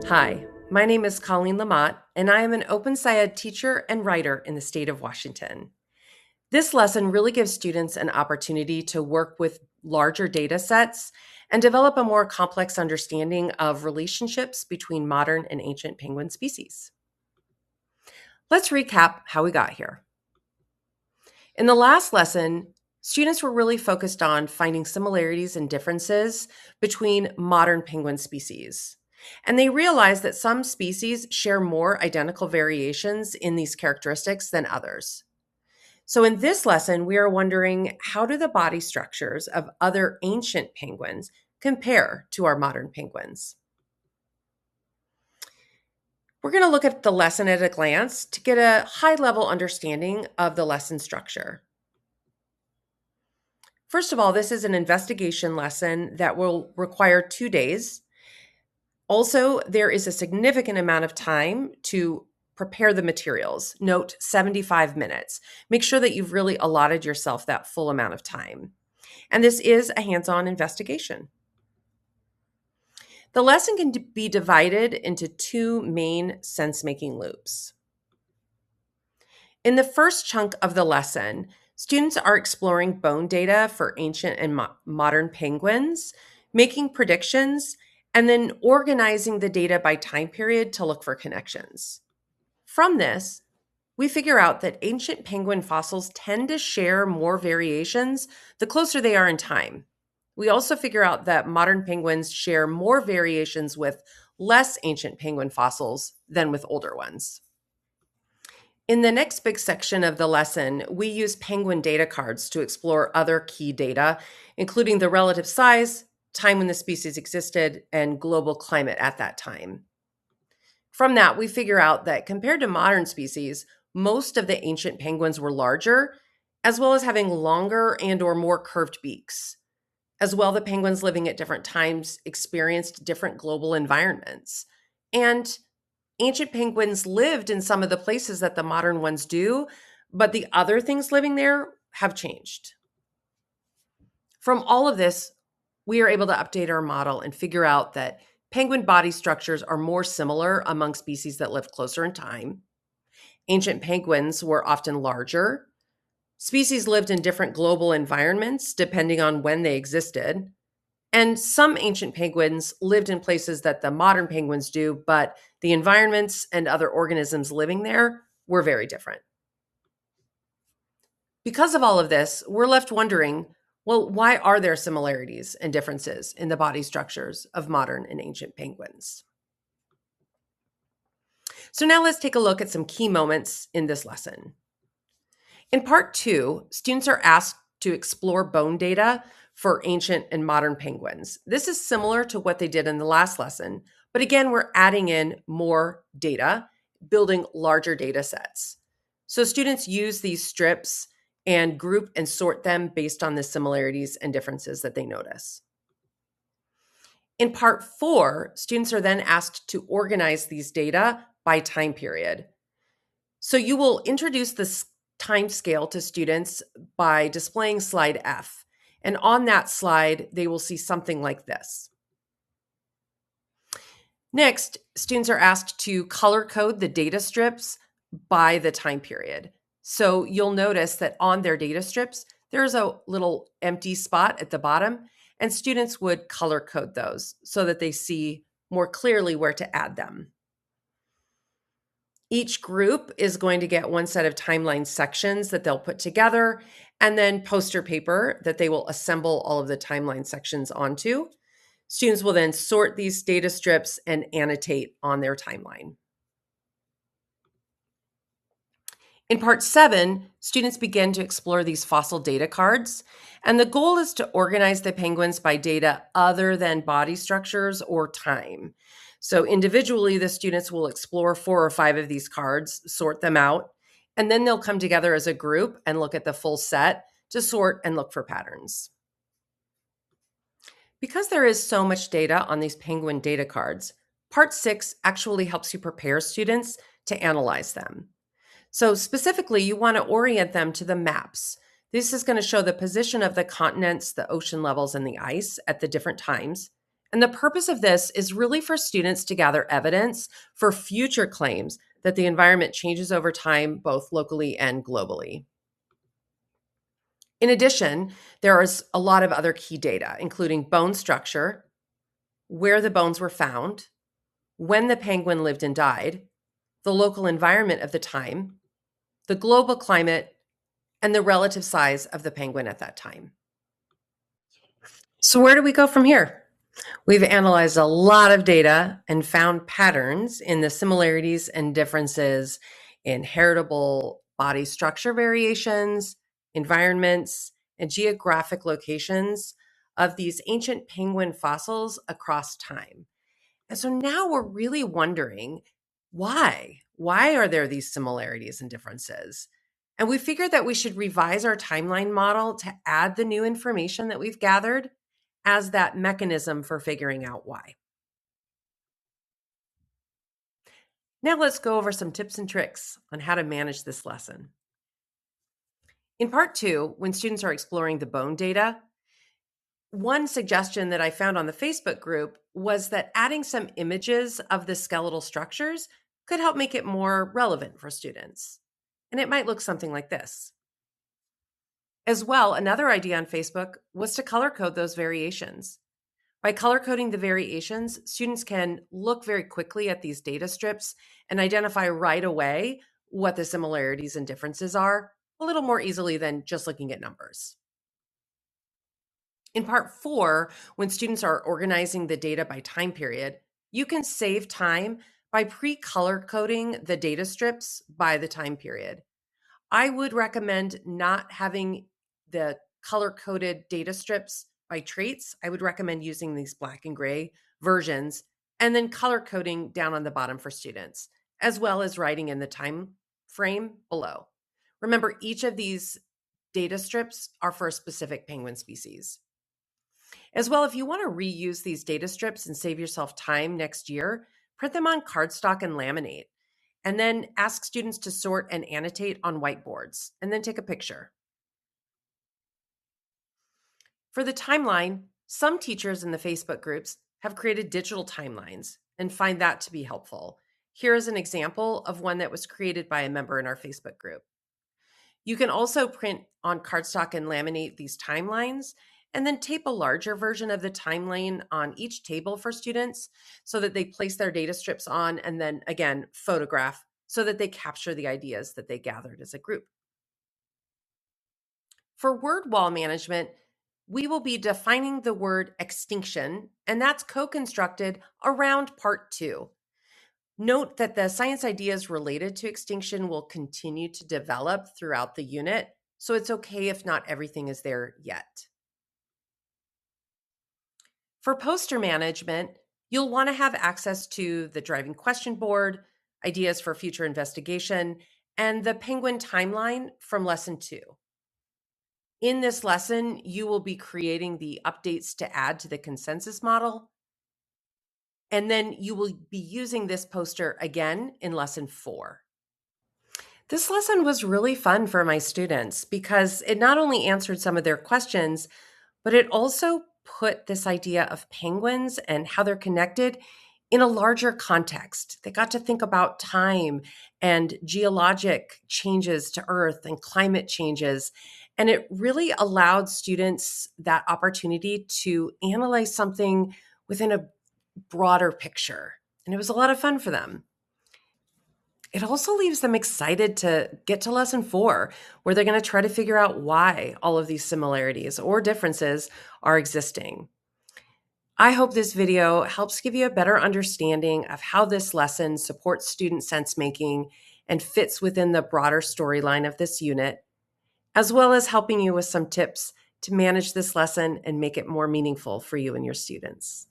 Hi, my name is Colleen Lamott, and I am an OpenSciEd teacher and writer in the state of Washington. This lesson really gives students an opportunity to work with larger data sets and develop a more complex understanding of relationships between modern and ancient penguin species. Let's recap how we got here. In the last lesson, students were really focused on finding similarities and differences between modern penguin species. And they realized that some species share more identical variations in these characteristics than others. So, in this lesson, we are wondering, how do the body structures of other ancient penguins compare to our modern penguins? We're going to look at the lesson at a glance to get a high level understanding of the lesson structure. First of all, this is an investigation lesson that will require 2 days. Also, there is a significant amount of time to prepare the materials. Note 75 minutes. Make sure that you've really allotted yourself that full amount of time. And this is a hands-on investigation. The lesson can be divided into two main sense-making loops. In the first chunk of the lesson, students are exploring bone data for ancient and modern penguins, making predictions, and then organizing the data by time period to look for connections. From this, we figure out that ancient penguin fossils tend to share more variations the closer they are in time. We also figure out that modern penguins share more variations with less ancient penguin fossils than with older ones. In the next big section of the lesson, we use penguin data cards to explore other key data, including the relative size, time when the species existed, and global climate at that time. From that, we figure out that compared to modern species, most of the ancient penguins were larger, as well as having longer and or more curved beaks. As well, the penguins living at different times experienced different global environments. And ancient penguins lived in some of the places that the modern ones do, but the other things living there have changed. From all of this, we are able to update our model and figure out that penguin body structures are more similar among species that live closer in time. Ancient penguins were often larger. Species lived in different global environments depending on when they existed. And some ancient penguins lived in places that the modern penguins do, but the environments and other organisms living there were very different. Because of all of this, we're left wondering, well, why are there similarities and differences in the body structures of modern and ancient penguins? So now let's take a look at some key moments in this lesson. In part 2, students are asked to explore bone data for ancient and modern penguins. This is similar to what they did in the last lesson, but again, we're adding in more data, building larger data sets. So students use these strips and group and sort them based on the similarities and differences that they notice. In part 4, students are then asked to organize these data by time period. So you will introduce this time scale to students by displaying slide F. And on that slide, they will see something like this. Next, students are asked to color code the data strips by the time period. So you'll notice that on their data strips, there's a little empty spot at the bottom, and students would color code those so that they see more clearly where to add them. Each group is going to get one set of timeline sections that they'll put together, and then poster paper that they will assemble all of the timeline sections onto. Students will then sort these data strips and annotate on their timeline. In part 7, students begin to explore these fossil data cards, and the goal is to organize the penguins by data other than body structures or time. So individually, the students will explore 4 or 5 of these cards, sort them out, and then they'll come together as a group and look at the full set to sort and look for patterns. Because there is so much data on these penguin data cards, part 6 actually helps you prepare students to analyze them. So specifically, you want to orient them to the maps. This is going to show the position of the continents, the ocean levels, and the ice at the different times. And the purpose of this is really for students to gather evidence for future claims that the environment changes over time, both locally and globally. In addition, there is a lot of other key data, including bone structure, where the bones were found, when the penguin lived and died, the local environment of the time, the global climate, and the relative size of the penguin at that time. So, where do we go from here? We've analyzed a lot of data and found patterns in the similarities and differences in heritable body structure variations, environments, and geographic locations of these ancient penguin fossils across time. And so now we're really wondering why? Why are there these similarities and differences? And we figured that we should revise our timeline model to add the new information that we've gathered as that mechanism for figuring out why. Now let's go over some tips and tricks on how to manage this lesson. In part 2, when students are exploring the bone data, one suggestion that I found on the Facebook group was that adding some images of the skeletal structures could help make it more relevant for students. And it might look something like this. As well, another idea on Facebook was to color code those variations. By color coding the variations, students can look very quickly at these data strips and identify right away what the similarities and differences are, a little more easily than just looking at numbers. In part 4, when students are organizing the data by time period, you can save time by pre-color coding the data strips by the time period. I would recommend not having the color-coded data strips by traits. I would recommend using these black and gray versions and then color coding down on the bottom for students, as well as writing in the time frame below. Remember, each of these data strips are for a specific penguin species. As well, if you want to reuse these data strips and save yourself time next year, print them on cardstock and laminate, and then ask students to sort and annotate on whiteboards, and then take a picture. For the timeline, some teachers in the Facebook groups have created digital timelines and find that to be helpful. Here is an example of one that was created by a member in our Facebook group. You can also print on cardstock and laminate these timelines, and then tape a larger version of the timeline on each table for students so that they place their data strips on and then again photograph so that they capture the ideas that they gathered as a group. For word wall management, we will be defining the word extinction, and that's co-constructed around part 2. Note that the science ideas related to extinction will continue to develop throughout the unit, so it's okay if not everything is there yet. For poster management, you'll want to have access to the driving question board, ideas for future investigation, and the penguin timeline from lesson 2. In this lesson, you will be creating the updates to add to the consensus model, and then you will be using this poster again in lesson 4. This lesson was really fun for my students because it not only answered some of their questions, but it also put this idea of penguins and how they're connected in a larger context. They got to think about time and geologic changes to Earth and climate changes. And it really allowed students that opportunity to analyze something within a broader picture. And it was a lot of fun for them. It also leaves them excited to get to lesson 4, where they're going to try to figure out why all of these similarities or differences are existing. I hope this video helps give you a better understanding of how this lesson supports student sense making and fits within the broader storyline of this unit, as well as helping you with some tips to manage this lesson and make it more meaningful for you and your students.